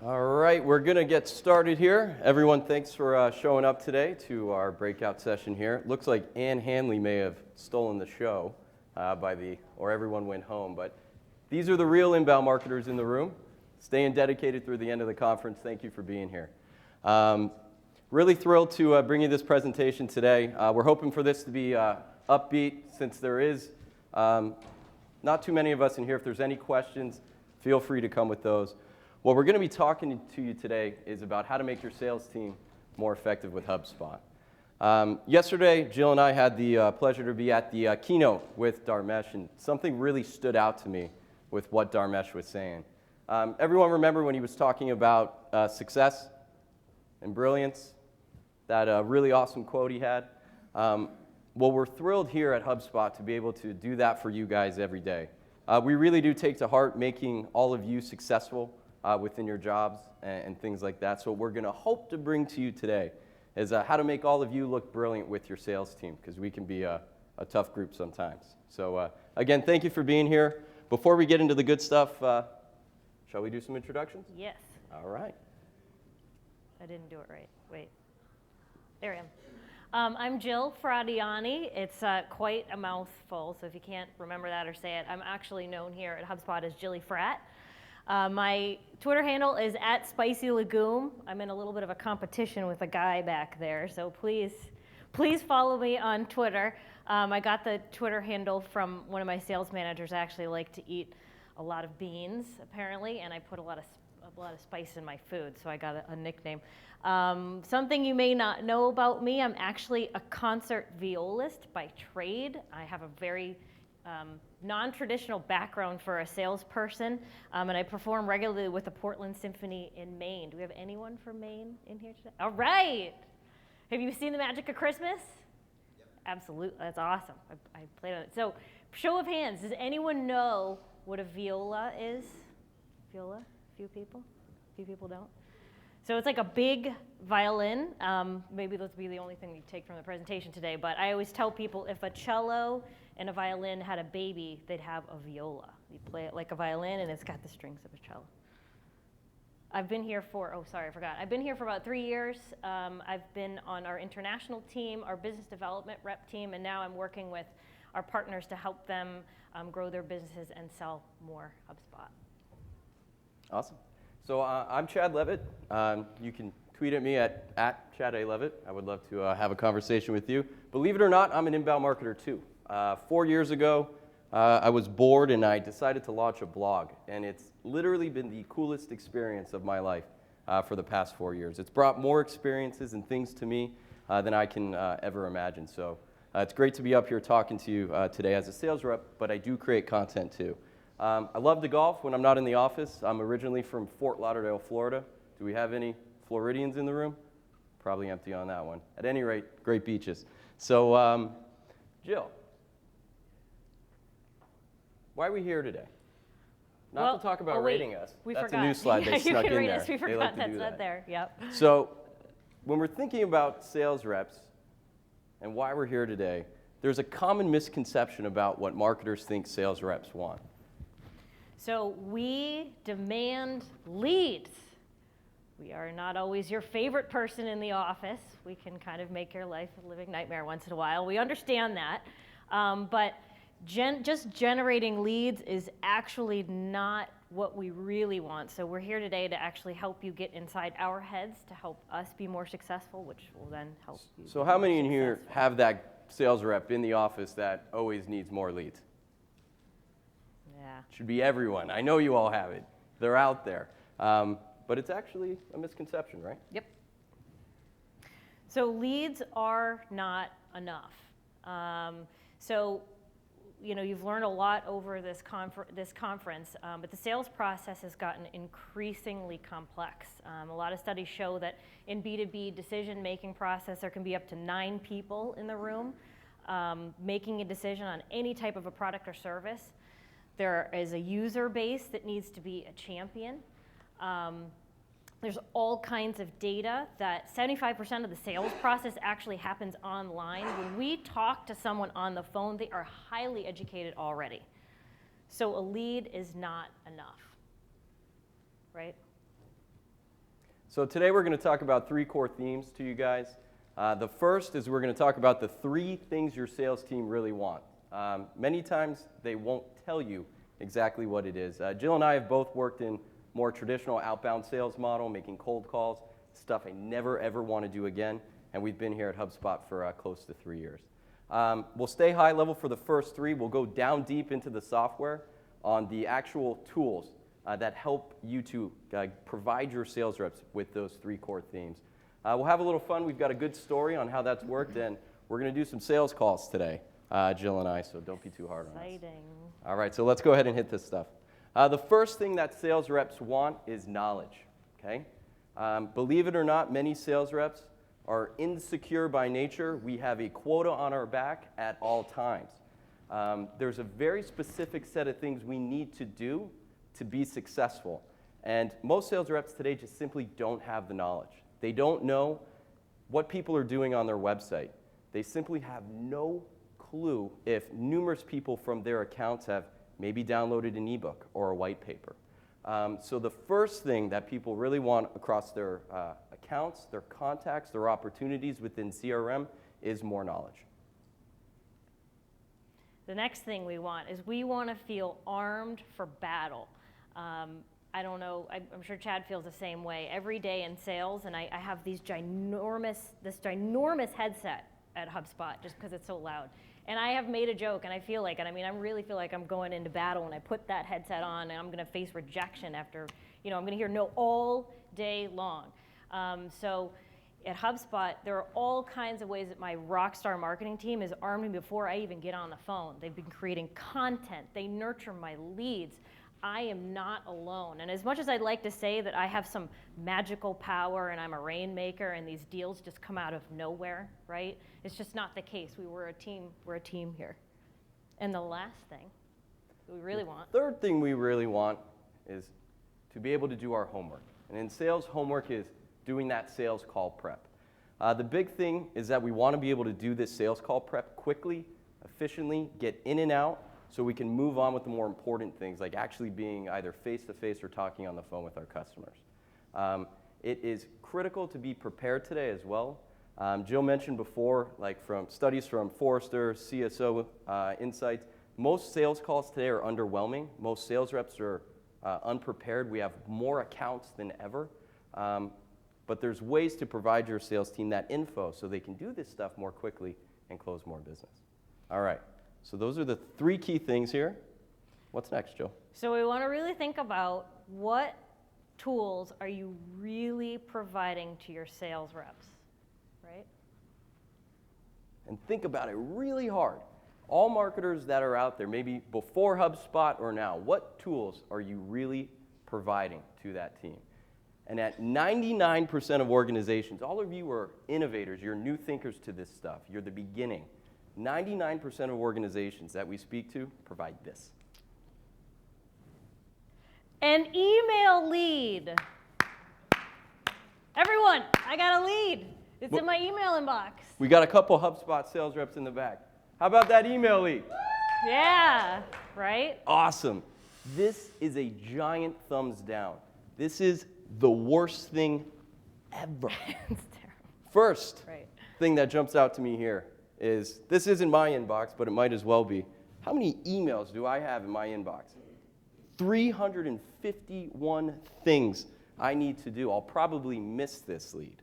All right, we're going to get started here. Everyone, thanks for showing up today to our breakout session here. Looks like Ann Hanley may have stolen the show or everyone went home. But these are the real inbound marketers in the room, staying dedicated through the end of the conference. Thank you for being here. Really thrilled to bring you this presentation today. We're hoping for this to be upbeat, since there is not too many of us in here. If there's any questions, feel free to come with those. What we're going to be talking to you today is about how to make your sales team more effective with HubSpot. Yesterday, Jill and I had the pleasure to be at the keynote with Dharmesh, and something really stood out to me with what Dharmesh was saying. Everyone remember when he was talking about success and brilliance, that really awesome quote he had? Well, we're thrilled here at HubSpot to be able to do that for you guys every day. We really do take to heart making all of you successful within your jobs and things like that. So what we're going to hope to bring to you today is how to make all of you look brilliant with your sales team, because we can be a tough group sometimes. So again, thank you for being here. Before we get into the good stuff, shall we do some introductions? Yes. All right. I didn't do it right. Wait. There I am. I'm Jill Fratianne. It's quite a mouthful, so if you can't remember that or say it, I'm actually known here at HubSpot as Jilly Frat. My Twitter handle is @SpicyLegume. I'm in a little bit of a competition with a guy back there, so please follow me on Twitter. I got the Twitter handle from one of my sales managers. I actually like to eat a lot of beans, apparently, and I put a lot of spice in my food, so I got a nickname. Something you may not know about me, I'm actually a concert violist by trade. I have a very non-traditional background for a salesperson, and I perform regularly with the Portland Symphony in Maine. Do we have anyone from Maine in here today? All right. Have you seen The Magic of Christmas? Yep. Absolutely. That's awesome. I played on it. So, show of hands, does anyone know what a viola is? Viola? A few people? A few people don't? So it's like a big violin. Maybe this will be the only thing you take from the presentation today, but I always tell people if a cello and a violin had a baby, they'd have a viola. You play it like a violin, and it's got the strings of a cello. I've been here for, I've been here for about 3 years. I've been on our international team, our business development rep team, and now I'm working with our partners to help them grow their businesses and sell more HubSpot. Awesome. So I'm Chad Levitt. You can tweet at me at @ChadALevitt. I would love to have a conversation with you. Believe it or not, I'm an inbound marketer too. 4 years ago, I was bored and I decided to launch a blog. And it's literally been the coolest experience of my life for the past 4 years. It's brought more experiences and things to me than I can ever imagine. So it's great to be up here talking to you today as a sales rep, but I do create content too. I love to golf when I'm not in the office. I'm originally from Fort Lauderdale, Florida. Do we have any Floridians in the room? Probably empty on that one. At any rate, great beaches. So, Jill, why are we here today? Not to talk about rating us. That's a new slide they snuck in there. We forgot that's not there. Yep. So, when we're thinking about sales reps and why we're here today, there's a common misconception about what marketers think sales reps want. So we demand leads. We are not always your favorite person in the office. We can kind of make your life a living nightmare once in a while. We understand that. But just generating leads is actually not what we really want. So we're here today to actually help you get inside our heads to help us be more successful, which will then help you. So how many in here have that sales rep in the office that always needs more leads? Should be everyone. I know you all have it. They're out there. But it's actually a misconception, right? Yep. So leads are not enough. So, you've learned a lot over this conference, but the sales process has gotten increasingly complex. A lot of studies show that in B2B decision-making process, there can be up to 9 people in the room making a decision on any type of a product or service. There is a user base that needs to be a champion. There's all kinds of data that 75% of the sales process actually happens online. When we talk to someone on the phone, they are highly educated already. So a lead is not enough, right? So today we're going to talk about 3 core themes to you guys. The first is we're going to talk about the 3 things your sales team really want. Many times they won't tell you exactly what it is. Jill and I have both worked in more traditional outbound sales model, making cold calls, stuff I never ever want to do again, and we've been here at HubSpot for close to 3 years. We'll stay high level for the first 3. We'll go down deep into the software on the actual tools that help you to provide your sales reps with those 3 core themes. We'll have a little fun. We've got a good story on how that's worked, and we're going to do some sales calls today, Jill and I, so don't be too hard on us. Exciting. All right, so let's go ahead and hit this stuff. The first thing that sales reps want is knowledge, okay? Believe it or not, many sales reps are insecure by nature. We have a quota on our back at all times. There's a very specific set of things we need to do to be successful. And most sales reps today just simply don't have the knowledge. They don't know what people are doing on their website. They simply have no clue if numerous people from their accounts have maybe downloaded an ebook or a white paper. So the first thing that people really want across their accounts, their contacts, their opportunities within CRM is more knowledge. The next thing we want is we want to feel armed for battle. I don't know, I'm sure Chad feels the same way. Every day in sales, and I have this ginormous headset at HubSpot just because it's so loud. And I have made a joke, and I feel like it. I mean, I really feel like I'm going into battle when I put that headset on, and I'm going to face rejection after, I'm going to hear no all day long. So at HubSpot, there are all kinds of ways that my rockstar marketing team has armed me before I even get on the phone. They've been creating content. They nurture my leads. I am not alone. And as much as I'd like to say that I have some magical power and I'm a rainmaker and these deals just come out of nowhere, right? It's just not the case. We're a team here. And the last thing that we really want. Third thing we really want is to be able to do our homework. And in sales, homework is doing that sales call prep. The big thing is that we want to be able to do this sales call prep quickly, efficiently, get in and out, so we can move on with the more important things, like actually being either face-to-face or talking on the phone with our customers. It is critical to be prepared today as well. Jill mentioned before, like from studies from Forrester, CSO Insights, most sales calls today are underwhelming. Most sales reps are unprepared. We have more accounts than ever. But there's ways to provide your sales team that info so they can do this stuff more quickly and close more business. All right. So those are the 3 key things here. What's next, Jill? So we want to really think about what tools are you really providing to your sales reps, right? And think about it really hard. All marketers that are out there, maybe before HubSpot or now, what tools are you really providing to that team? And at 99% of organizations, all of you are innovators, you're new thinkers to this stuff, you're the beginning. 99% of organizations that we speak to provide this. An email lead. Everyone, I got a lead. It's in my email inbox. We got a couple HubSpot sales reps in the back. How about that email lead? Yeah, right? Awesome. This is a giant thumbs down. This is the worst thing ever. It's terrible. First Right. thing that jumps out to me here is, this isn't my inbox, but it might as well be. How many emails do I have in my inbox? 351 things I need to do. I'll probably miss this lead.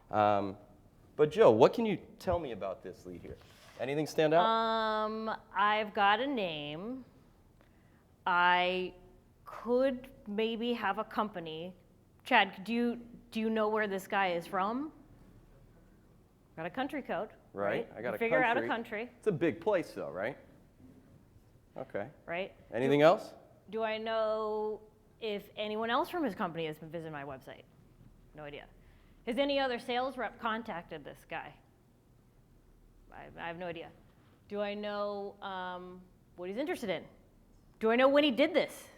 But Joe, what can you tell me about this lead here? Anything stand out? I've got a name. I could maybe have a company. Chad, do you know where this guy is from? Got a country code. Right. I got a Figure country. out a country. It's a big place though, right? Okay. Right. Anything else? Do I know if anyone else from his company has been visiting my website? No idea. Has any other sales rep contacted this guy? I have no idea. Do I know what he's interested in? Do I know when he did this?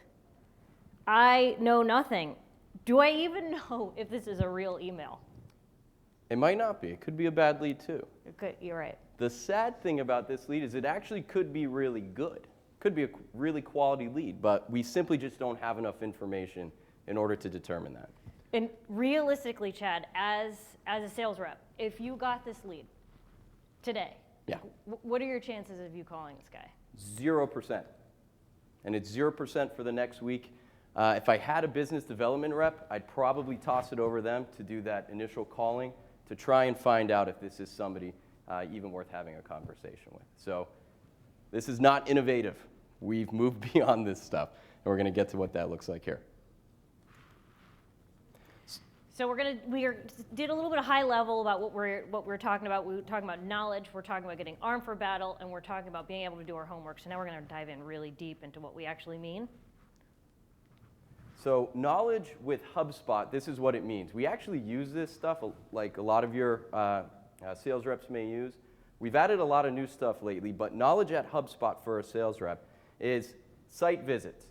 I know nothing. Do I even know if this is a real email? It might not be. It could be a bad lead too. It could, you're right. The sad thing about this lead is it actually could be really good. Could be a really quality lead, but we simply just don't have enough information in order to determine that. And realistically, Chad, as a sales rep, if you got this lead today, Yeah. what are your chances of you calling this guy? 0%. And it's 0% for the next week. If I had a business development rep, I'd probably toss it over them to do that initial calling to try and find out if this is somebody even worth having a conversation with. So this is not innovative. We've moved beyond this stuff, and we're going to get to what that looks like here. So did a little bit of high level about what we're talking about. We were talking about knowledge. We're talking about getting armed for battle, and we're talking about being able to do our homework. So now we're going to dive in really deep into what we actually mean. So knowledge with HubSpot, this is what it means. We actually use this stuff like a lot of your sales reps may use. We've added a lot of new stuff lately, but knowledge at HubSpot for a sales rep is site visits.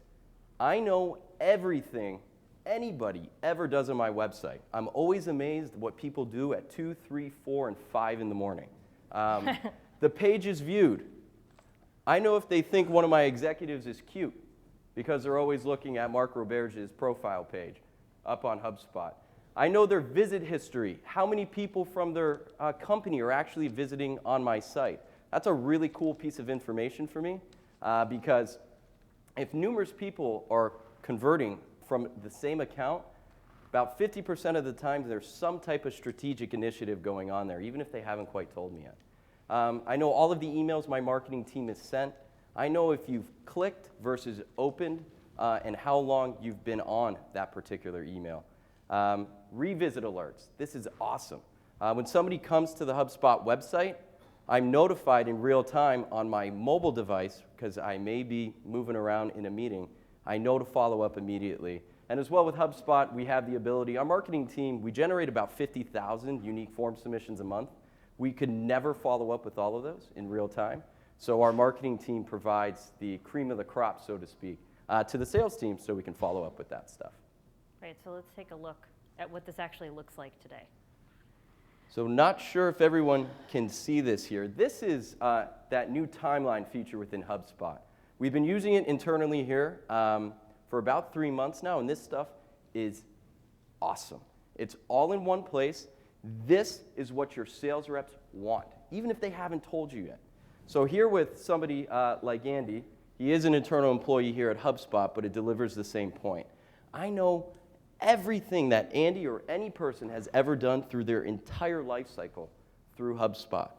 I know everything anybody ever does on my website. I'm always amazed what people do at 2, 3, 4, and 5 in the morning. The page is viewed. I know if they think one of my executives is cute because they're always looking at Mark Roberge's profile page up on HubSpot. I know their visit history, how many people from their company are actually visiting on my site. That's a really cool piece of information for me because if numerous people are converting from the same account, about 50% of the time there's some type of strategic initiative going on there, even if they haven't quite told me yet. I know all of the emails my marketing team has sent. I know if you've clicked versus opened and how long you've been on that particular email. Revisit alerts. This is awesome. When somebody comes to the HubSpot website, I'm notified in real time on my mobile device because I may be moving around in a meeting. I know to follow up immediately. And as well with HubSpot, we have the ability, our marketing team, we generate about 50,000 unique form submissions a month. We could never follow up with all of those in real time. So our marketing team provides the cream of the crop, so to speak, to the sales team so we can follow up with that stuff. Right, so let's take a look at what this actually looks like today. So not sure if everyone can see this here. This is that new timeline feature within HubSpot. We've been using it internally here for about 3 months now, and this stuff is awesome. It's all in one place. This is what your sales reps want, even if they haven't told you yet. So here with somebody like Andy, he is an internal employee here at HubSpot, but it delivers the same point. I know everything that Andy or any person has ever done through their entire life cycle through HubSpot.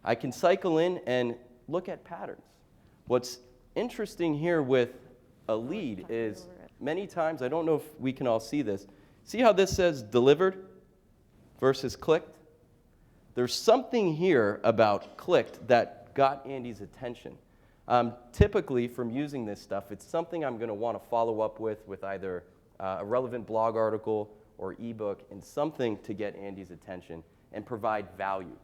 I can cycle in and look at patterns. What's interesting here with a lead is many times, I don't know if we can all see this, see how this says delivered versus clicked? There's something here about clicked that got Andy's attention. Typically, from using this stuff, it's something I'm going to want to follow up with either a relevant blog article or ebook and something to get Andy's attention and provide value.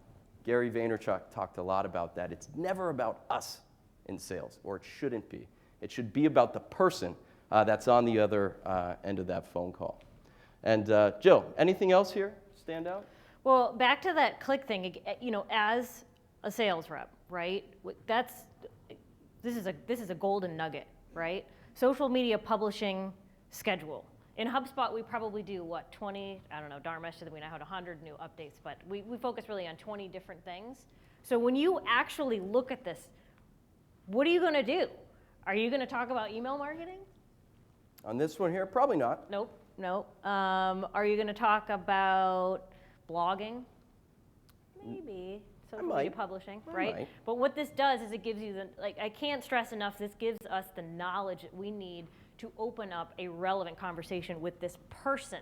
Gary Vaynerchuk talked a lot about that. It's never about us in sales, or it shouldn't be. It should be about the person that's on the other end of that phone call. And Jill, anything else here stand out? Well, back to that click thing, as a sales rep, right? This is a golden nugget, right? Social media publishing schedule. In HubSpot, we probably do, 20, I don't know, darn much that we now have 100 new updates, but we focus really on 20 different things. So when you actually look at this, what are you going to do? Are you going to talk about email marketing? On this one here, probably not. Nope. Are you going to talk about blogging? Maybe. Social media publishing, right? Might. But what this does is it gives you I can't stress enough, this gives us the knowledge that we need to open up a relevant conversation with this person,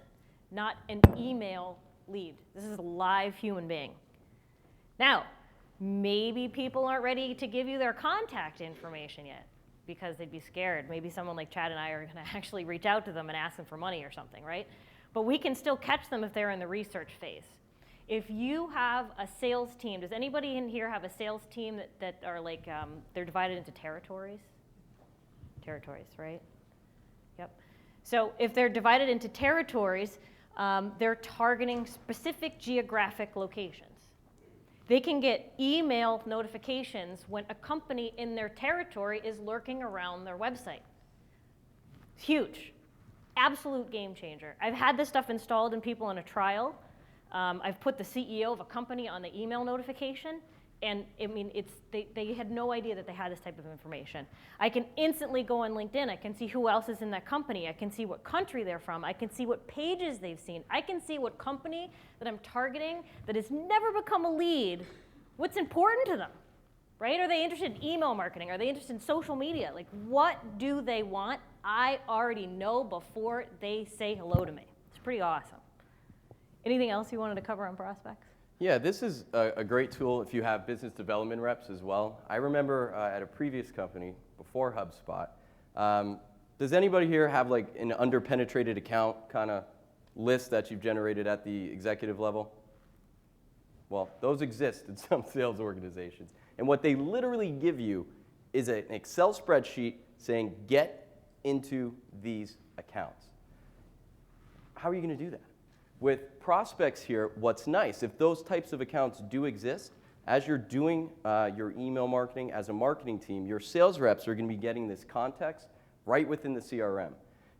not an email lead. This is a live human being. Now, maybe people aren't ready to give you their contact information yet because they'd be scared. Maybe someone like Chad and I are going to actually reach out to them and ask them for money or something, right? But we can still catch them if they're in the research phase. If you have a sales team, does anybody in here have a sales team that are they're divided into territories? Territories, right? Yep. So if they're divided into territories, they're targeting specific geographic locations. They can get email notifications when a company in their territory is lurking around their website. It's huge. Absolute game changer. I've had this stuff installed in people in a trial. I've put the CEO of a company on the email notification, and I mean, they had no idea that they had this type of information. I can instantly go on LinkedIn. I can see who else is in that company. I can see what country they're from. I can see what pages they've seen. I can see what company that I'm targeting that has never become a lead, what's important to them, right? Are they interested in email marketing? Are they interested in social media? Like, what do they want? I already know before they say hello to me. It's pretty awesome. Anything else you wanted to cover on prospects? Yeah, this is a great tool if you have business development reps as well. I remember at a previous company before HubSpot, does anybody here have like an underpenetrated account kind of list that you've generated at the executive level? Well, those exist in some sales organizations. And what they literally give you is an Excel spreadsheet saying, get into these accounts. How are you going to do that? With prospects here, what's nice, if those types of accounts do exist, as you're doing your email marketing as a marketing team, your sales reps are going to be getting this context right within the CRM.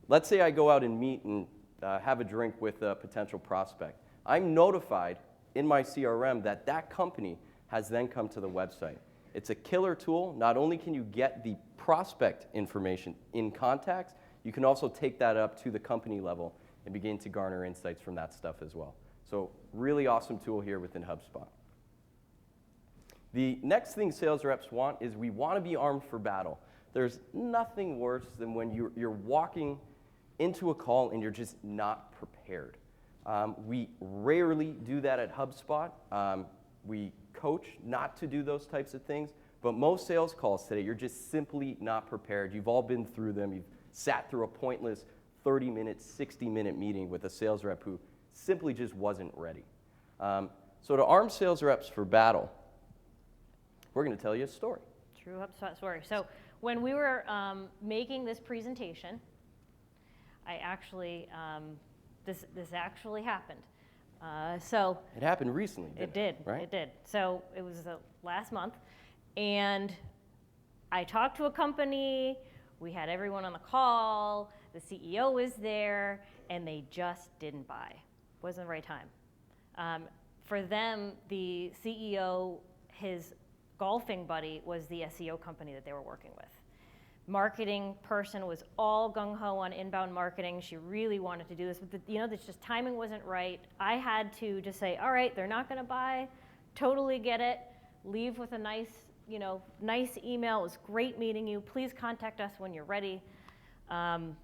Let's say I go out and meet and have a drink with a potential prospect. I'm notified in my CRM that that company has then come to the website. It's a killer tool. Not only can you get the prospect information in contacts, you can also take that up to the company level and begin to garner insights from that stuff as well. So really awesome tool here within HubSpot. The next thing sales reps want is we want to be armed for battle. There's nothing worse than when you're walking into a call and you're just not prepared. We rarely do that at HubSpot. We coach not to do those types of things, but most sales calls today, you're just simply not prepared. You've all been through them. You've sat through a pointless 30-minute, 60-minute meeting with a sales rep who simply just wasn't ready. So to arm sales reps for battle, we're going to tell you a story. True HubSpot story. So when we were making this presentation, I actually, this actually happened. It happened recently, It did, right? It did. So it was last month, and I talked to a company, we had everyone on the call, the CEO was there, and they just didn't buy. Wasn't the right time. For them, the CEO, his golfing buddy was the SEO company that they were working with. Marketing person was all gung-ho on inbound marketing. She really wanted to do this, but this just timing wasn't right. I had to just say, all right, they're not gonna buy, totally get it, leave with a nice email. It was great meeting you. Please contact us when you're ready. And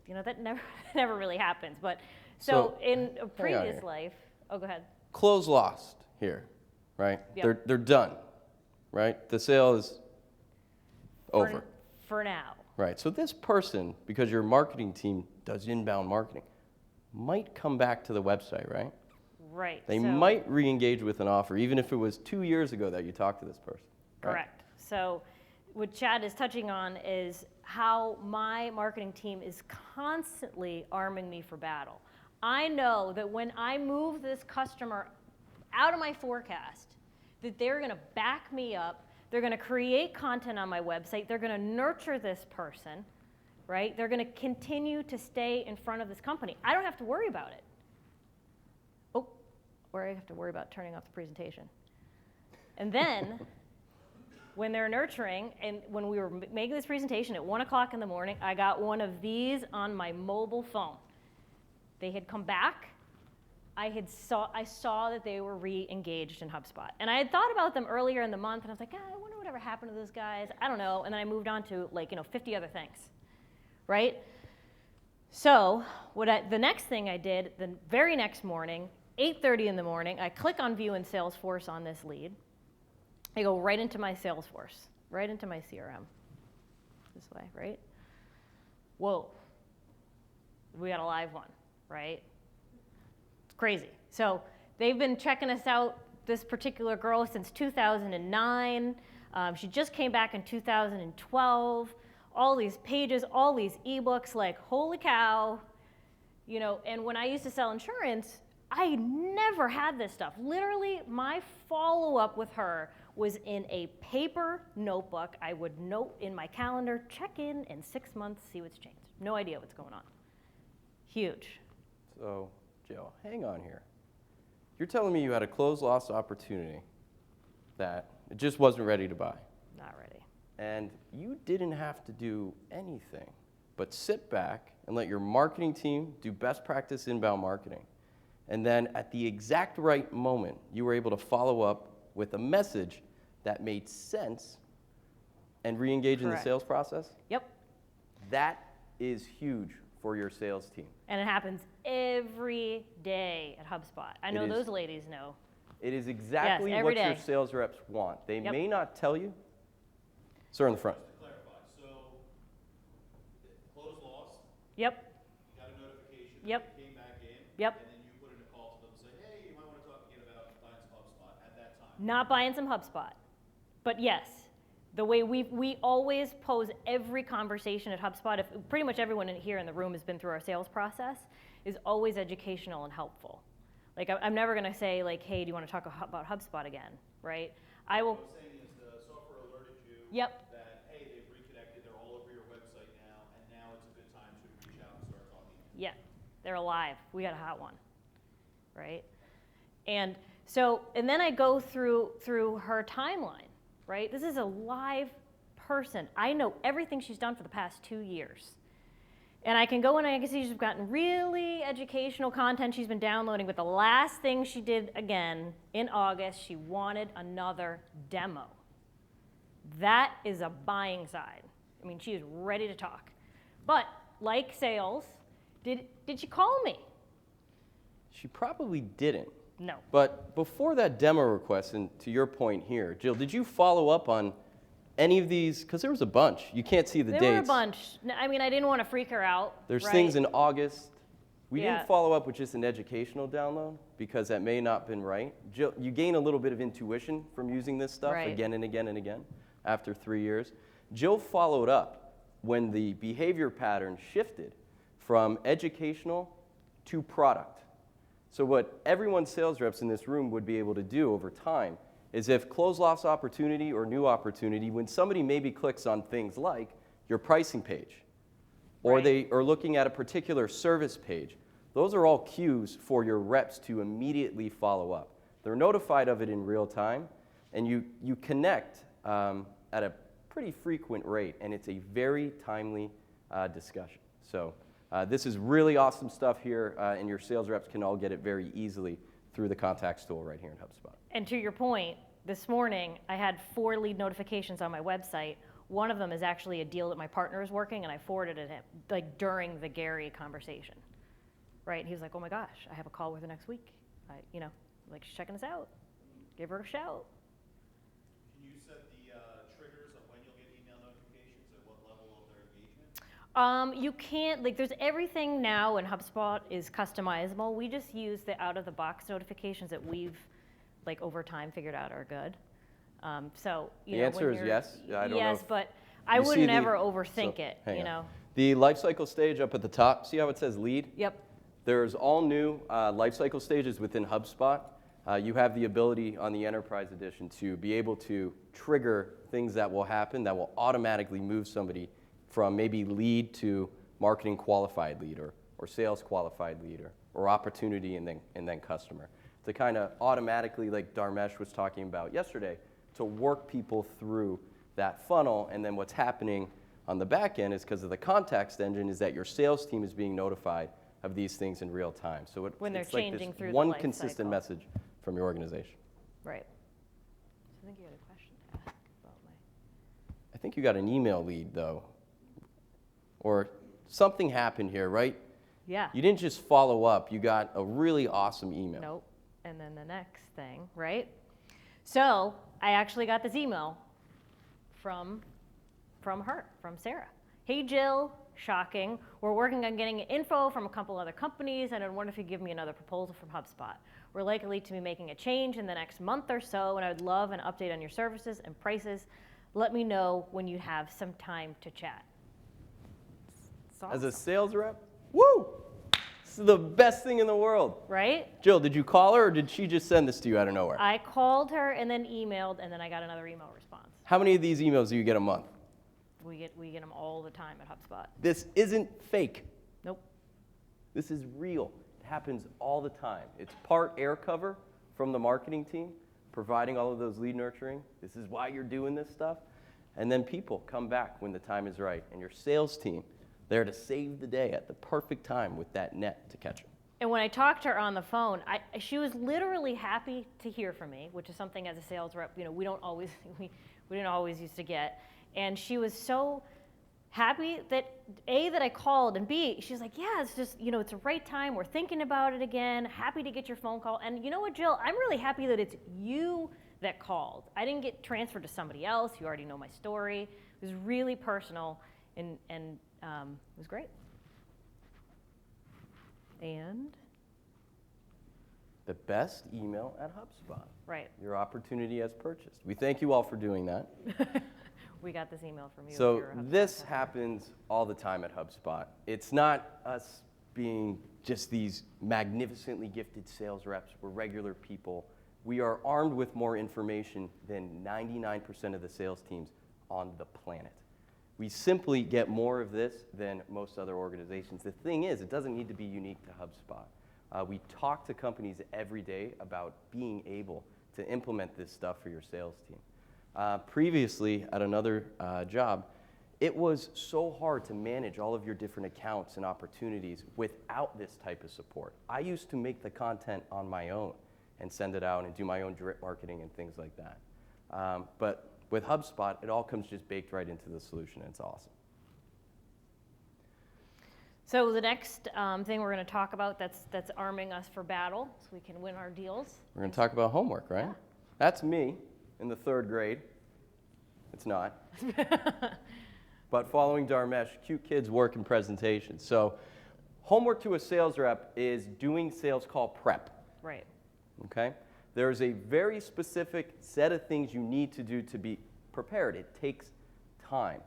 that never really happens. But so in a previous life, go ahead. Close lost here, right? Yep. They're done, right? The sale is over. For now. Right, so this person, because your marketing team does inbound marketing, might come back to the website, right? Right. They might re-engage with an offer, even if it was 2 years ago that you talked to this person. Right? Correct. So what Chad is touching on is how my marketing team is constantly arming me for battle. I know that when I move this customer out of my forecast, that they're going to back me up. They're going to create content on my website. They're going to nurture this person, right? They're going to continue to stay in front of this company. I don't have to worry about it. Or I have to worry about turning off the presentation. And then, when they're nurturing, and when we were making this presentation at 1 o'clock in the morning, I got one of these on my mobile phone. They had come back. I saw that they were re-engaged in HubSpot. And I had thought about them earlier in the month, and I was like, I wonder whatever happened to those guys. I don't know. And then I moved on to 50 other things, right? So the next thing I did, the very next morning, 8:30 in the morning, I click on View in Salesforce on this lead. I go right into my Salesforce, right into my CRM. This way, right? Whoa. We got a live one, right? It's crazy. So they've been checking us out, this particular girl, since 2009. She just came back in 2012. All these pages, all these ebooks, like, holy cow. And when I used to sell insurance, I never had this stuff. Literally, my follow-up with her was in a paper notebook. I would note in my calendar, check in 6 months, see what's changed. No idea what's going on. Huge. So, Jill, hang on here. You're telling me you had a closed loss opportunity that it just wasn't ready to buy. Not ready. And you didn't have to do anything but sit back and let your marketing team do best practice inbound marketing. And then at the exact right moment, you were able to follow up with a message that made sense and re-engage in the sales process? Yep. That is huge for your sales team. And it happens every day at HubSpot. I know those ladies know. It is exactly what your sales reps want. They may not tell you. Sir in the front. Just to clarify, so close lost. Yep. You got a notification. Yep. Came back in. Yep. And then you put in a call to them and say, hey, you might want to talk again about buying some HubSpot at that time. Not buying some HubSpot. But yes, the way we always pose every conversation at HubSpot, if pretty much everyone here in the room has been through our sales process, is always educational and helpful. Like I'm never going to say like, hey, do you want to talk about HubSpot again, right? I will. What I'm saying is the software alerted you that, hey, they've reconnected, they're all over your website now, and now it's a good time to reach out and start talking. Yeah, they're alive. We got a hot one, right? And so, and then I go through her timeline, right? This is a live person. I know everything she's done for the past 2 years. And I can go in and I can see she's gotten really educational content she's been downloading, but the last thing she did again in August, she wanted another demo. That is a buying side. I mean, she is ready to talk. But like sales, did she call me? She probably didn't. No. But before that demo request, and to your point here, Jill, did you follow up on any of these? Because there was a bunch. You can't see the dates. There were a bunch. I mean, I didn't want to freak her out. There's right? things in August. We Yeah. didn't follow up with just an educational download because that may not have been right. Jill, you gain a little bit of intuition from using this stuff again and again and again after 3 years. Jill followed up when the behavior pattern shifted from educational to product. So what everyone sales reps in this room would be able to do over time is if close loss opportunity or new opportunity, when somebody maybe clicks on things like your pricing page, or they are looking at a particular service page, those are all cues for your reps to immediately follow up. They're notified of it in real time, and you connect at a pretty frequent rate, and it's a very timely discussion. So this is really awesome stuff here, and your sales reps can all get it very easily through the contacts tool right here in HubSpot. And to your point, this morning I had 4 lead notifications on my website. One of them is actually a deal that my partner is working, and I forwarded it him like during the Gary conversation, right? And he was like, "Oh my gosh, I have a call with her next week. Like she's checking us out. Give her a shout." Can you set the triggers of when you'll get email notifications and what level of their engagement? You can't, like there's everything now in HubSpot is customizable. We just use the out-of-the-box notifications that we've, like over time, figured out are good. So, The answer is yes. I don't know yes, if but I wouldn't ever overthink it, hang on. know. The lifecycle stage up at the top, see how it says lead? Yep. There's all new lifecycle stages within HubSpot. You have the ability on the Enterprise Edition to be able to trigger things that will happen that will automatically move somebody from maybe lead to marketing qualified lead or sales qualified lead or opportunity and then customer. To kind of automatically, like Dharmesh was talking about yesterday, to work people through that funnel. And then what's happening on the back end is because of the context engine is that your sales team is being notified of these things in real time. So when they're it's like changing this through one the life consistent cycle. message from your organization. Right. So I think you had a question to ask about my. I think you got an email lead though, or something happened here, right? Yeah. You didn't just follow up, you got a really awesome email. Nope. And then the next thing, right? So I actually got this email from her, from Sarah. Hey Jill, shocking. We're working on getting info from a couple other companies, and I wonder if you give me another proposal from HubSpot. We're likely to be making a change in the next month or so, and I would love an update on your services and prices. Let me know when you have some time to chat. It's awesome. As a sales rep, woo! This is the best thing in the world. Right? Jill, did you call her or did she just send this to you out of nowhere? I called her and then emailed, and then I got another email response. How many of these emails do you get a month? We get them all the time at HubSpot. This isn't fake. Nope. This is real. It happens all the time. It's part air cover from the marketing team, providing all of those lead nurturing. This is why you're doing this stuff. And then people come back when the time is right. And your sales team, there to save the day at the perfect time with that net to catch them. And when I talked to her on the phone, she was literally happy to hear from me, which is something as a sales rep, we don't always, we didn't always used to get. And she was so happy that A, that I called, and B, she's like, yeah, it's just, it's the right time. We're thinking about it again. Happy to get your phone call. And you know what, Jill? I'm really happy that it's you that called. I didn't get transferred to somebody else. You already know my story. It was really personal, and it was great. And? The best email at HubSpot. Right. Your opportunity as purchased. We thank you all for doing that. We got this email from you. So this happens all the time at HubSpot. It's not us being just these magnificently gifted sales reps. We're regular people. We are armed with more information than 99% of the sales teams on the planet. We simply get more of this than most other organizations. The thing is, it doesn't need to be unique to HubSpot. We talk to companies every day about being able to implement this stuff for your sales team. Previously, at another job, it was so hard to manage all of your different accounts and opportunities without this type of support. I used to make the content on my own and send it out and do my own drip marketing and things like that. But with HubSpot, it all comes just baked right into the solution, and it's awesome. So the next thing we're going to talk about that's arming us for battle so we can win our deals. We're going to talk about homework, right? Yeah. That's me in the 3rd grade. It's not. But following Dharmesh, cute kids work in presentations. So homework to a sales rep is doing sales call prep. Right. Okay? There's a very specific set of things you need to do to be prepared. It takes time.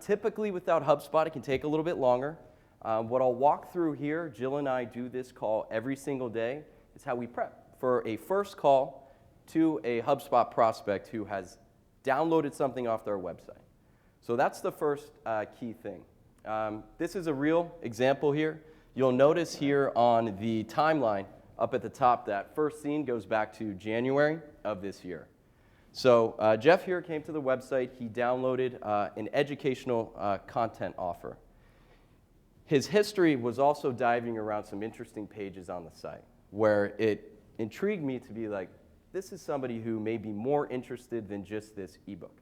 Typically without HubSpot, it can take a little bit longer. What I'll walk through here, Jill and I do this call every single day, is how we prep for a first call to a HubSpot prospect who has downloaded something off their website. So that's the first key thing. This is a real example here. You'll notice here on the timeline up at the top that first scene goes back to January of this year. So Jeff here came to the website. He downloaded an educational content offer. His history was also diving around some interesting pages on the site where it intrigued me to be like, this is somebody who may be more interested than just this ebook.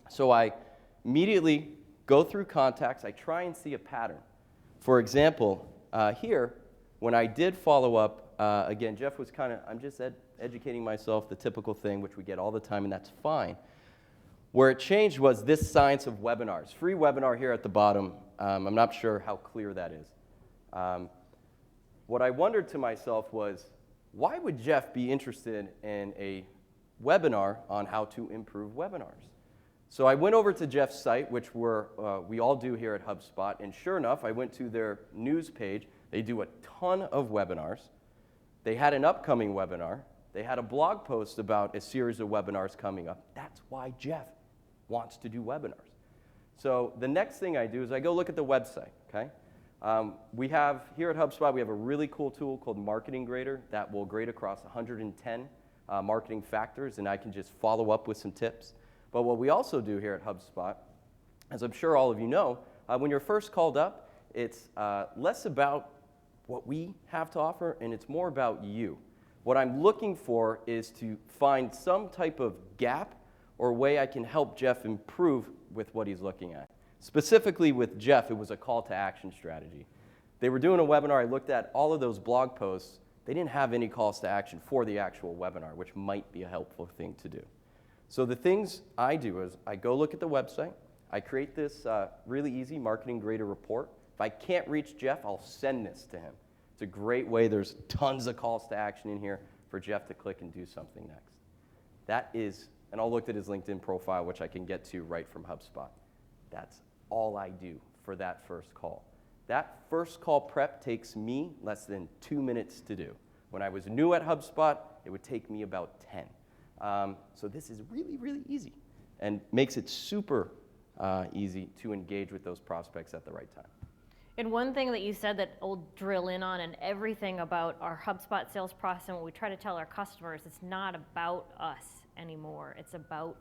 So I immediately go through contacts. I try and see a pattern. For example, here, when I did follow up, again, Jeff was I'm just educating myself, the typical thing, which we get all the time, and that's fine. Where it changed was this science of webinars. Free webinar here at the bottom. I'm not sure how clear that is. What I wondered to myself was, why would Jeff be interested in a webinar on how to improve webinars? So I went over to Jeff's site, which we all do here at HubSpot, and sure enough, I went to their news page. They do a ton of webinars. They had an upcoming webinar. They had a blog post about a series of webinars coming up. That's why Jeff wants to do webinars. So the next thing I do is I go look at the website, okay? We have, here at HubSpot, we have a really cool tool called Marketing Grader that will grade across 110 marketing factors, and I can just follow up with some tips. But what we also do here at HubSpot, as I'm sure all of you know, when you're first called up, it's less about what we have to offer, and it's more about you. What I'm looking for is to find some type of gap or way I can help Jeff improve with what he's looking at. Specifically with Jeff, it was a call to action strategy. They were doing a webinar. I looked at all of those blog posts. They didn't have any calls to action for the actual webinar, which might be a helpful thing to do. So the things I do is I go look at the website. I create this really easy Marketing Grader report. If I can't reach Jeff, I'll send this to him. It's a great way. There's tons of calls to action in here for Jeff to click and do something next. That is, and I'll look at his LinkedIn profile, which I can get to right from HubSpot. That's all I do for that first call. That first call prep takes me less than 2 minutes to do. When I was new at HubSpot, it would take me about 10. So this is really, really easy and makes it super easy to engage with those prospects at the right time. And one thing that you said that I'll drill in on, and everything about our HubSpot sales process and what we try to tell our customers, it's not about us anymore. It's about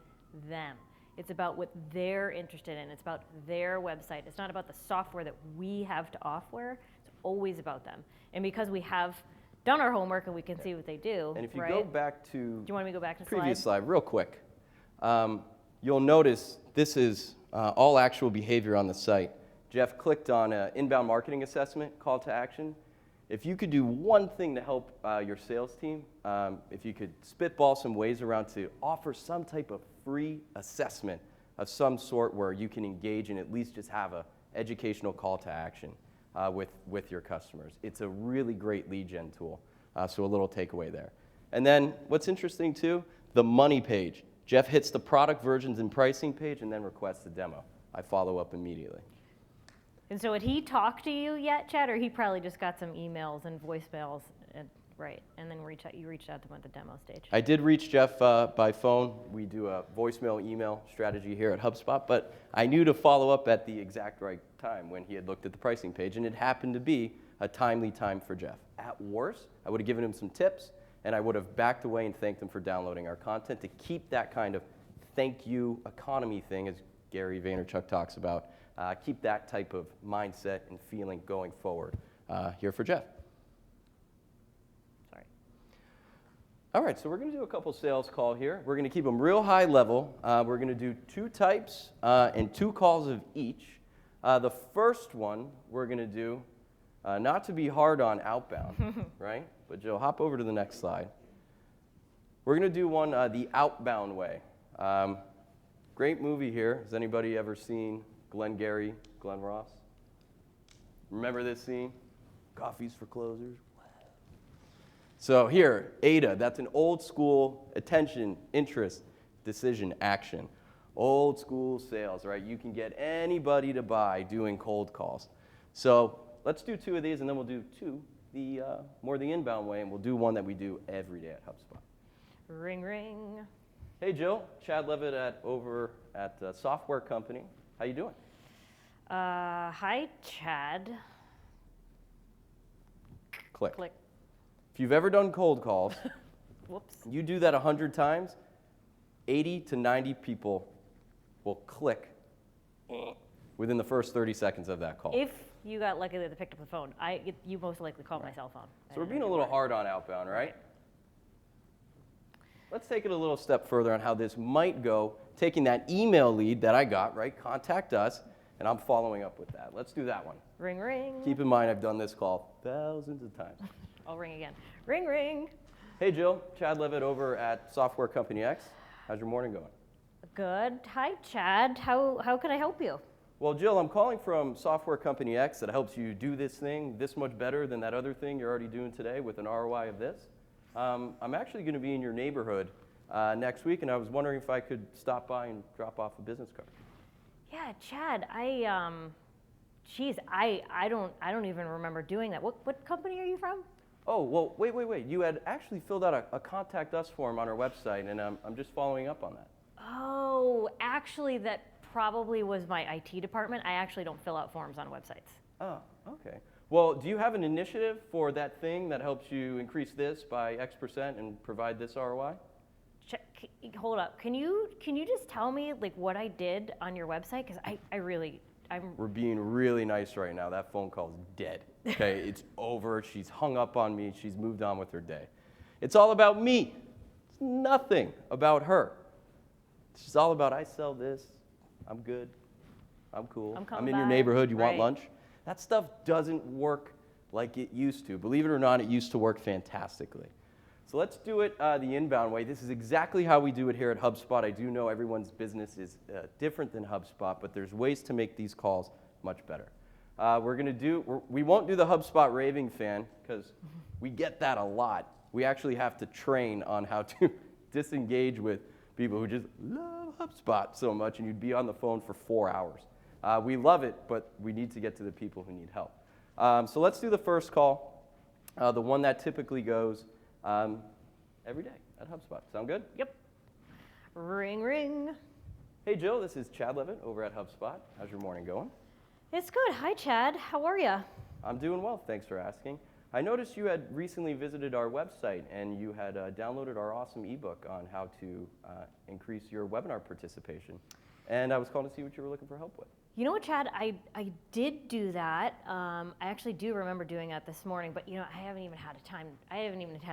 them. It's about what they're interested in. It's about their website. It's not about the software that we have to offer. It's always about them. And because we have done our homework and we can see what they do, And if you right? go back to Do you want me to go back to the previous slide? slide real quick, you'll notice this is all actual behavior on the site. Jeff clicked on an inbound marketing assessment call to action. If you could do one thing to help your sales team, if you could spitball some ways around to offer some type of free assessment of some sort where you can engage and at least just have an educational call to action with your customers. It's a really great lead gen tool, so a little takeaway there. And then what's interesting too, the money page. Jeff hits the product versions and pricing page and then requests a demo. I follow up immediately. And so had he talked to you yet, Chad, or he probably just got some emails and voicemails, right? And then you reached out to him at the demo stage. I did reach Jeff by phone. We do a voicemail email strategy here at HubSpot, but I knew to follow up at the exact right time when he had looked at the pricing page, and it happened to be a timely time for Jeff. At worst, I would have given him some tips, and I would have backed away and thanked him for downloading our content to keep that kind of thank you economy thing, as Gary Vaynerchuk talks about. Keep that type of mindset and feeling going forward here for Jeff. Sorry. All right, so we're going to do a couple sales call here. We're going to keep them real high level. We're going to do 2 types and 2 calls of each. The first one we're going to do, not to be hard on outbound, right? But Jill, hop over to the next slide. We're going to do one the outbound way. Great movie here. Has anybody ever seen Glengarry, Glen Ross? Remember this scene? Coffee's for closers. So here, ADA, that's an old school attention, interest, decision, action. Old school sales, right? You can get anybody to buy doing cold calls. So let's do 2 of these, and then we'll do 2 more the inbound way, and we'll do one that we do every day at HubSpot. Ring, ring. Hey, Jill. Chad Levitt over at Software Company. How you doing? Hi, Chad. Click. Click. If you've ever done cold calls, Whoops. you do that 100 times, 80 to 90 people will click within the first 30 seconds of that call. If you got lucky that they picked up the phone, you most likely called my cell phone. So we're being a little hard on outbound, right? Let's take it a little step further on how this might go, taking that email lead that I got, right? Contact us, and I'm following up with that. Let's do that one. Ring, ring. Keep in mind, I've done this call thousands of times. I'll ring again. Ring, ring. Hey, Jill. Chad Levitt over at Software Company X. How's your morning going? Good. Hi, Chad. How can I help you? Well, Jill, I'm calling from Software Company X that helps you do this thing this much better than that other thing you're already doing today with an ROI of this. I'm actually going to be in your neighborhood next week, and I was wondering if I could stop by and drop off a business card. Yeah, Chad. I don't even remember doing that. What company are you from? Oh, well, wait. You had actually filled out a Contact Us form on our website, and I'm just following up on that. Oh, actually, that probably was my IT department. I actually don't fill out forms on websites. Oh, okay. Well, do you have an initiative for that thing that helps you increase this by X% and provide this ROI? Hold up. Can you just tell me like what I did on your website? Because We're being really nice right now. That phone call is dead. Okay, it's over. She's hung up on me. She's moved on with her day. It's all about me. It's nothing about her. It's just all about I sell this. I'm good. I'm cool. I'm in your neighborhood. You want lunch? That stuff doesn't work like it used to. Believe it or not, it used to work fantastically. So let's do it the inbound way. This is exactly how we do it here at HubSpot. I do know everyone's business is different than HubSpot, but there's ways to make these calls much better. We won't do the HubSpot raving fan because we get that a lot. We actually have to train on how to disengage with people who just love HubSpot so much, and you'd be on the phone for 4 hours. We love it, but we need to get to the people who need help. So let's do the first call, the one that typically goes every day at HubSpot. Sound good? Yep. Ring, ring. Hey, Jill, this is Chad Levitt over at HubSpot. How's your morning going? It's good. Hi, Chad. How are you? I'm doing well, thanks for asking. I noticed you had recently visited our website and you had downloaded our awesome ebook on how to increase your webinar participation. And I was calling to see what you were looking for help with. You know what, Chad? I did do that. I actually do remember doing that this morning, but I haven't even had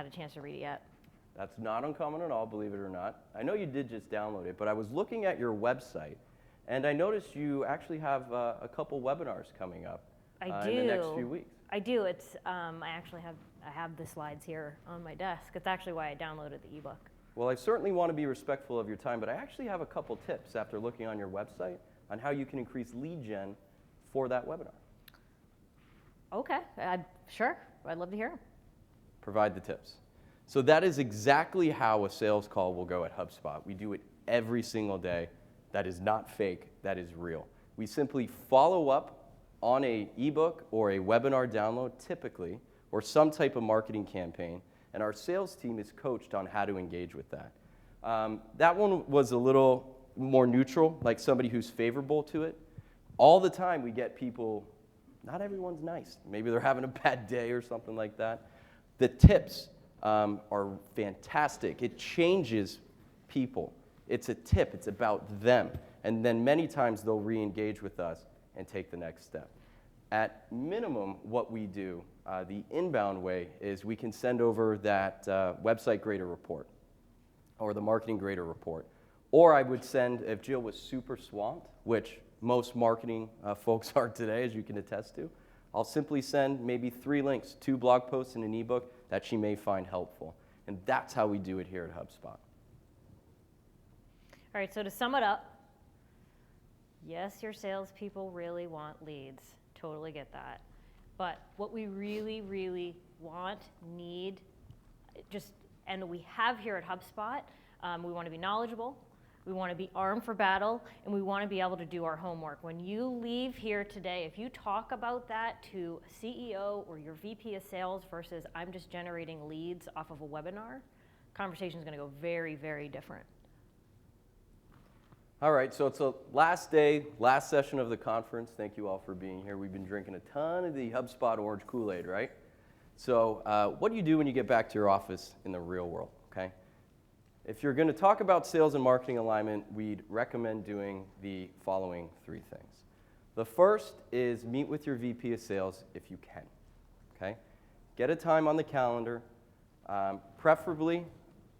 a chance to read it yet. That's not uncommon at all, believe it or not. I know you did just download it, but I was looking at your website, and I noticed you actually have a couple webinars coming up in the next few weeks. I do. It's I have the slides here on my desk. It's actually why I downloaded the ebook. Well, I certainly want to be respectful of your time, but I actually have a couple tips after looking on your website on how you can increase lead gen for that webinar. Okay, sure. I'd love to hear them. Provide the tips. So that is exactly how a sales call will go at HubSpot. We do it every single day. That is not fake, that is real. We simply follow up on an ebook or a webinar download typically, or some type of marketing campaign, and our sales team is coached on how to engage with that. That one was a little more neutral, like somebody who's favorable to it. All the time we get people, not everyone's nice. Maybe they're having a bad day or something like that. The tips are fantastic. It changes people. It's a tip. It's about them. And then many times they'll re-engage with us and take the next step. At minimum, what we do, the inbound way, is we can send over that website grader report or the marketing grader report. Or I would send, if Jill was super swamped, which most marketing folks are today, as you can attest to, I'll simply send maybe 3 links, 2 blog posts and an ebook that she may find helpful. And that's how we do it here at HubSpot. All right, so to sum it up, yes, your salespeople really want leads. Totally get that. But what we really, really want, need, and we have here at HubSpot, we want to be knowledgeable, we want to be armed for battle, and we want to be able to do our homework. When you leave here today, if you talk about that to a CEO or your VP of sales versus I'm just generating leads off of a webinar, conversation is going to go very, very different. All right, so it's the last day, last session of the conference. Thank you all for being here. We've been drinking a ton of the HubSpot orange Kool-Aid, right? So what do you do when you get back to your office in the real world, okay? If you're going to talk about sales and marketing alignment, we'd recommend doing the following 3 things. The first is meet with your VP of sales if you can, okay? Get a time on the calendar, preferably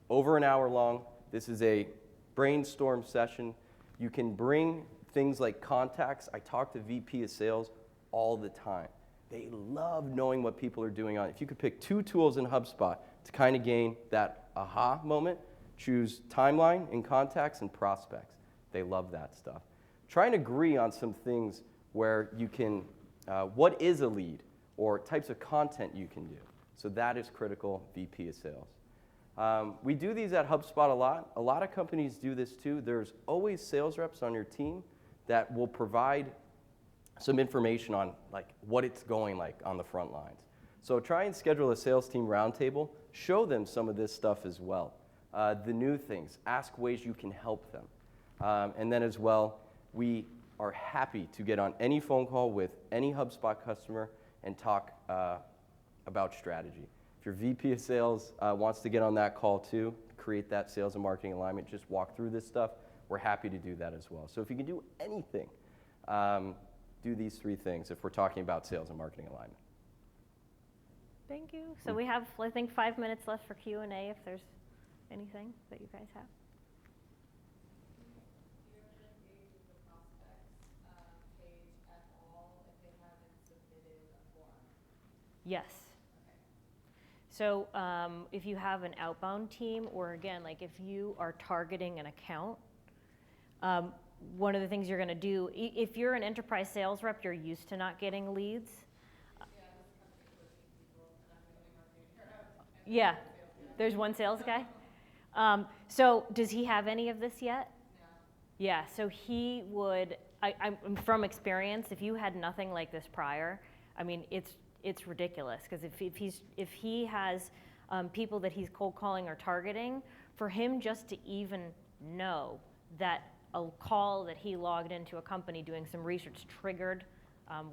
over an hour long. This is a brainstorm session. You can bring things like contacts. I talk to VP of sales all the time. They love knowing what people are doing on it. If you could pick 2 tools in HubSpot to kind of gain that aha moment, choose timeline and contacts and prospects. They love that stuff. Try and agree on some things where you can, what is a lead or types of content you can do. So that is critical, VP of sales. We do these at HubSpot a lot. A lot of companies do this too. There's always sales reps on your team that will provide some information on like what it's going like on the front lines. So try and schedule a sales team roundtable. Show them some of this stuff as well. The new things, ask ways you can help them. And then as well, we are happy to get on any phone call with any HubSpot customer and talk about strategy. If your VP of sales wants to get on that call too, create that sales and marketing alignment, just walk through this stuff, we're happy to do that as well. So if you can do anything, do these 3 things if we're talking about sales and marketing alignment. Thank you. So we have, I think, 5 minutes left for Q&A if there's anything that you guys have. Yes. Okay. So if you have an outbound team, or again, like if you are targeting an account, one of the things you're going to do, if you're an enterprise sales rep, you're used to not getting leads. Yeah, there's one sales guy. So does he have any of this yet? No. Yeah, so he would, I'm from experience, if you had nothing like this prior, I mean, it's ridiculous, because if he has people that he's cold calling or targeting, for him just to even know that a call that he logged into a company doing some research triggered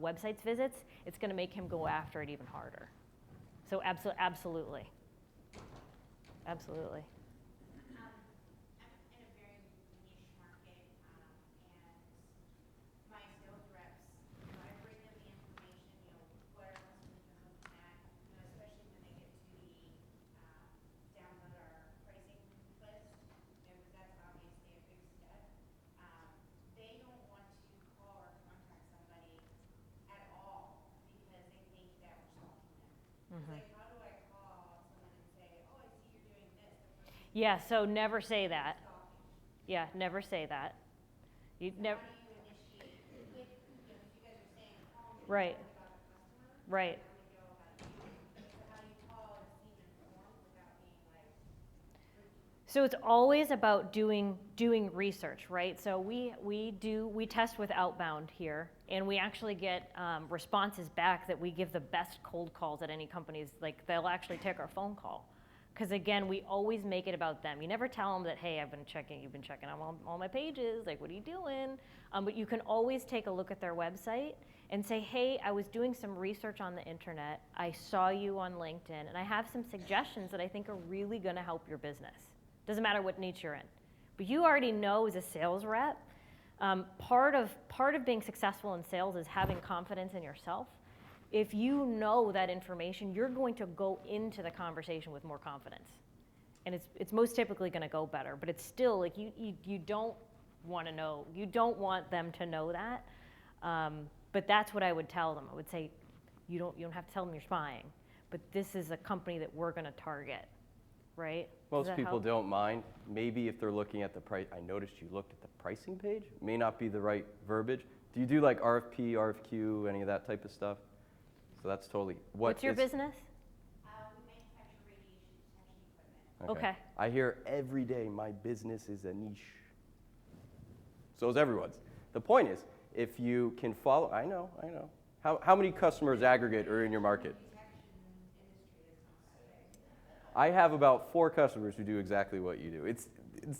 websites visits, it's going to make him go after it even harder. So absolutely. Absolutely. I'm in a very niche market, and my sales reps, I bring them the information, what our customers are looking at, especially when they get to the download our pricing list, because that's obviously a big step. They don't want to call or contact somebody at all because they think that we're stalking them. It's like, how do I call someone and say, oh, I see you're doing this? The person Yeah, so never say that. Yeah, never say that. You never. How do you initiate with, because you guys are saying call me Right. about the customer, Right. I want to know about you. So how do you call and seem informed without being like freaky? So it's always about doing research, right? So we test with outbound here, and we actually get responses back that we give the best cold calls at any companies. Like, they'll actually take our phone call, because again, we always make it about them. You never tell them that, hey, you've been checking on all my pages. Like, what are you doing? But you can always take a look at their website and say, hey, I was doing some research on the internet. I saw you on LinkedIn, and I have some suggestions that I think are really going to help your business. Doesn't matter what niche you're in. But you already know, as a sales rep, part of being successful in sales is having confidence in yourself. If you know that information, you're going to go into the conversation with more confidence. And it's most typically going to go better. But it's still, like, you don't want to know. You don't want them to know that. But that's what I would tell them. I would say, you don't have to tell them you're spying. But this is a company that we're going to target. Right? Most people don't mind. Maybe if they're looking at the price, I noticed you looked at the pricing page. May not be the right verbiage. Do you do like RFP, RFQ, any of that type of stuff? So that's totally. What's your business? We manufacture radiation detection equipment. Okay. I hear every day, my business is a niche. So is everyone's. The point is, if you can follow, I know. How many customers aggregate are in your market? I have about 4 customers who do exactly what you do. It's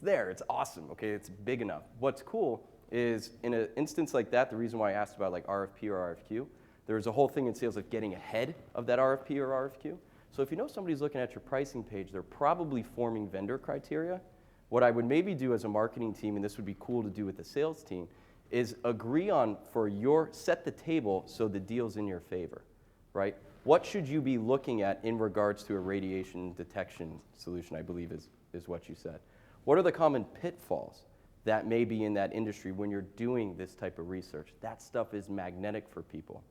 there, it's awesome, okay, it's big enough. What's cool is, in an instance like that, the reason why I asked about like RFP or RFQ, there's a whole thing in sales of getting ahead of that RFP or RFQ. So if you know somebody's looking at your pricing page, they're probably forming vendor criteria. What I would maybe do as a marketing team, and this would be cool to do with the sales team, is agree on set the table so the deal's in your favor, right? What should you be looking at in regards to a radiation detection solution, I believe is what you said. What are the common pitfalls that may be in that industry when you're doing this type of research? That stuff is magnetic for people.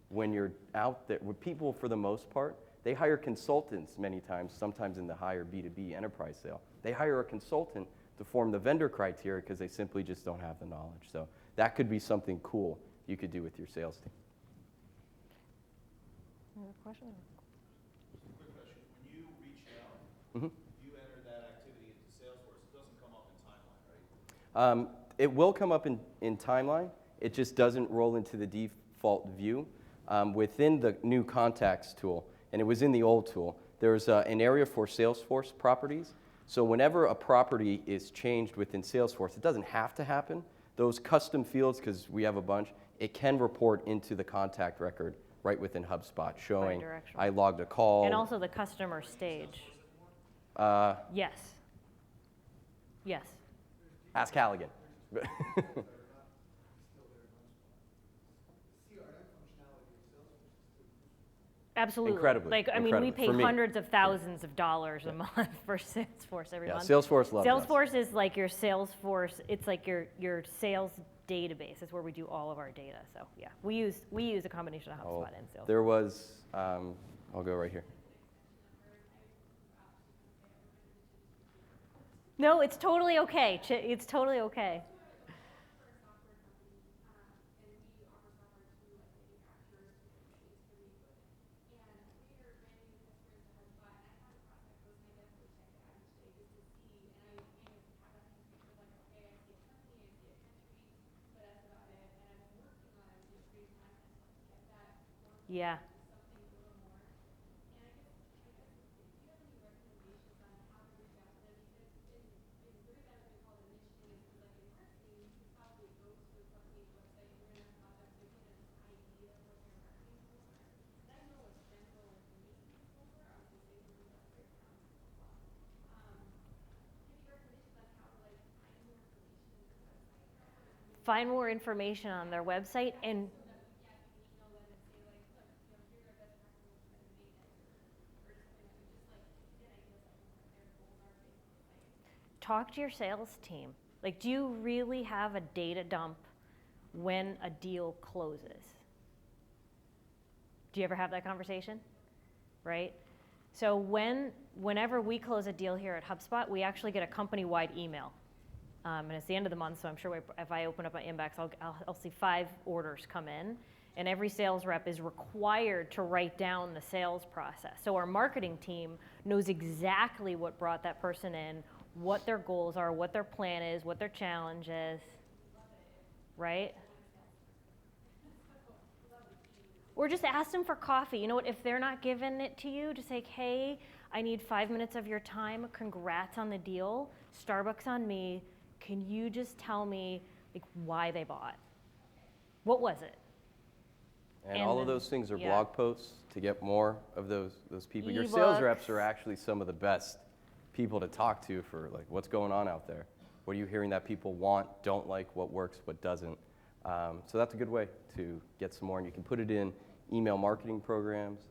When you're out there, with people, for the most part, they hire consultants many times, sometimes in the higher B2B enterprise sale. They hire a consultant to form the vendor criteria because they simply just don't have the knowledge. So that could be something cool you could do with your sales team. Another question? Quick question. When you reach out, you enter that activity into Salesforce. It doesn't come up in timeline, right? It will come up in timeline. It just doesn't roll into the default view. Within the new contacts tool, and it was in the old tool, there's an area for Salesforce properties. So whenever a property is changed within Salesforce, it doesn't have to happen. Those custom fields, because we have a bunch, it can report into the contact record right within HubSpot, showing I logged a call. And also the customer stage. Yes. Yes. Ask Halligan. Absolutely. Incredibly. Like, I mean, we pay hundreds of thousands of dollars a month for Salesforce every month. Salesforce loves us. Salesforce is like your Salesforce. It's like your sales database. It's where we do all of our data. So yeah, we use a combination of HubSpot and Salesforce. There was, I'll go right here. No, it's totally okay. It's totally okay. Yeah. Find more information on their website and talk to your sales team. Like, do you really have a data dump when a deal closes? Do you ever have that conversation? Right? So whenever we close a deal here at HubSpot, we actually get a company-wide email. And it's the end of the month, so I'm sure if I open up my inbox, I'll see 5 orders come in. And every sales rep is required to write down the sales process. So our marketing team knows exactly what brought that person in, what their goals are, what their plan is, what their challenge is, right? Or just ask them for coffee. You know what, if they're not giving it to you, just say, hey, I need 5 minutes of your time. Congrats on the deal. Starbucks on me. Can you just tell me like why they bought? What was it? And And all of then- those things are yeah. blog posts to get more of those people. Your sales reps Ebooks. are actually some of the best people to talk to for like what's going on out there. What are you hearing that people want, don't like, what works, what doesn't. So that's a good way to get some more. And you can put it in email marketing programs.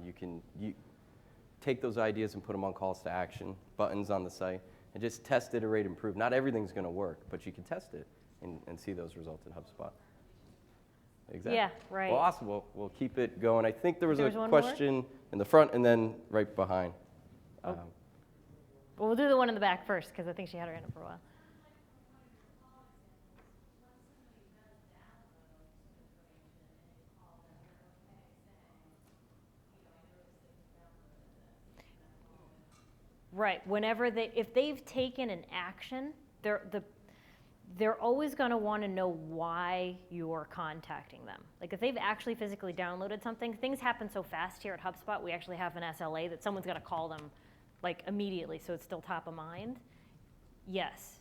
You take those ideas and put them on calls to action, buttons on the site, and just test, iterate, improve. Not everything's going to work, but you can test it and see those results in HubSpot. Exactly. Yeah, right. Well, awesome. We'll keep it going. I think there was There a was one more? question in the front and then right behind. Well, we'll do the one in the back first, because I think she had her hand up for a while. Right. If they've taken an action, they're always going to want to know why you're contacting them. Like if they've actually physically downloaded something, things happen so fast here at HubSpot. We actually have an SLA that someone's going to call them like immediately, so it's still top of mind. Yes.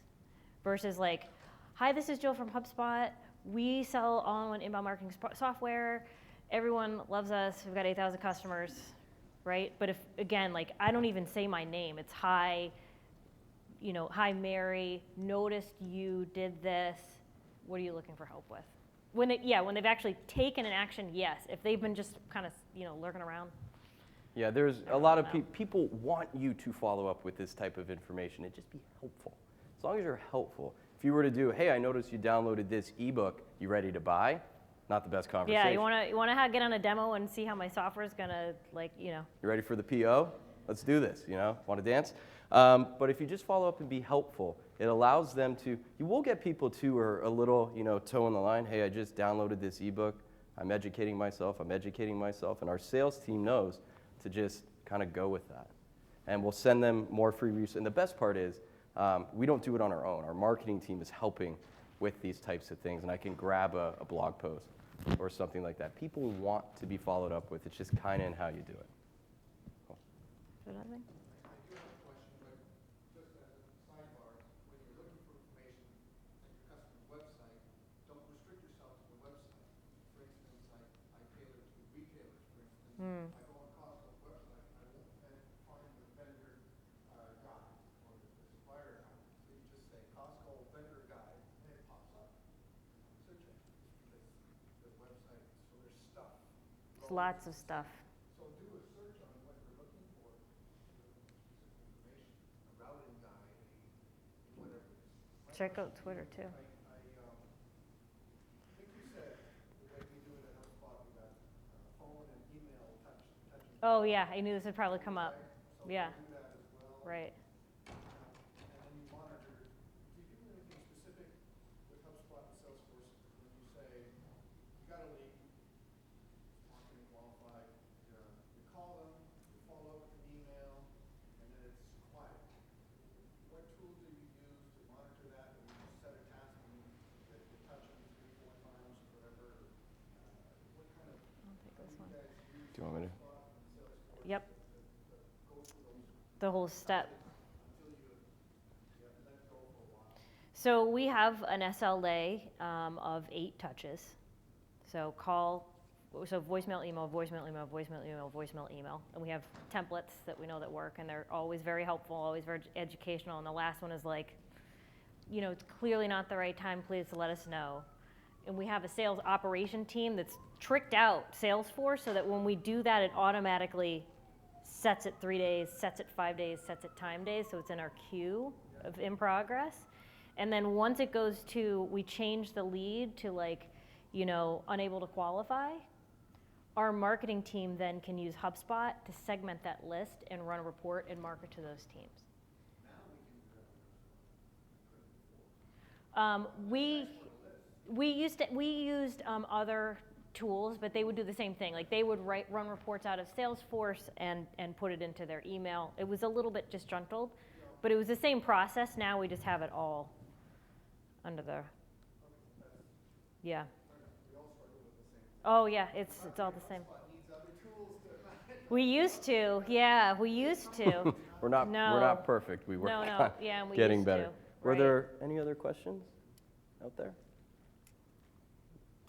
Versus like, hi, this is Jill from HubSpot. We sell all-in-one inbound marketing software. Everyone loves us. We've got 8,000 customers, right? But if, again, like I don't even say my name. It's hi, hi Mary, noticed you did this. What are you looking for help with? When they've actually taken an action, yes. If they've been just kind of, lurking around. Yeah, there's a lot of people want you to follow up with this type of information. It just be helpful. As long as you're helpful. If you were to do, hey, I noticed you downloaded this ebook, you ready to buy? Not the best conversation. Yeah, you want to get on a demo and see how my software is gonna You ready for the PO? Let's do this. Want to dance? But if you just follow up and be helpful, it allows them to. You will get people too are a little toe in the line. Hey, I just downloaded this ebook. I'm educating myself. And our sales team knows to just kind of go with that. And we'll send them more free resources. And the best part is we don't do it on our own. Our marketing team is helping with these types of things. And I can grab a blog post or something like that. People want to be followed up with. It's just kind of in how you do it. Cool. Another thing? I do have a question, but just as a sidebar, when you're looking for information at your customer's website, don't restrict yourself to the website. For instance, I tailor to retailers, for instance. I go on Costco's website, I won't find the vendor guide or the supplier guide. So you just say Costco vendor guide, and it pops up. Search it, because the website, so there's stuff. There's lots of stuff. So do a search on what you're looking for. Information, a routing guide, whatever it is. Check out Twitter too. I think you said the way we do it at HubSpot, we got phone and email touch. Oh yeah, I knew this would probably come up. So Yeah. we do that as well. Right. And then you monitor. Do you do anything specific with HubSpot and Salesforce when you say you got a lead, marketing qualified, you call them, you follow up with an email, and then it's quiet. What tools do you use to monitor that? And you set a task and you touch them 3-4 times, whatever. What kind of I'll take this one. Do you want me to? Yep. The whole step. So we have an SLA of 8 touches. So voicemail, email, voicemail, email, voicemail, email, voicemail, email. And we have templates that we know that work, and they're always very helpful, always very educational. And the last one is like, it's clearly not the right time, please let us know. And we have a sales operation team that's tricked out Salesforce so that when we do that, it automatically sets it 3 days, sets it 5 days, sets it time days, so it's in our queue of in progress. And then once it goes to, we change the lead to like, unable to qualify, our marketing team then can use HubSpot to segment that list and run a report and market to those teams. We used other tools, but they would do the same thing. Like they would run reports out of Salesforce and put it into their email. It was a little bit disjuntled, but it was the same process. Now we just have it all under the, yeah. Oh yeah, it's all the same. We used to, yeah, we used to. We're not perfect. We work on yeah, and we getting used better. to, Were right. there any other questions out there?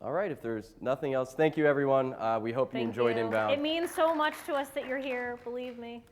All right, if there's nothing else, thank you everyone. We hope you enjoyed Inbound. It means so much to us that you're here, believe me.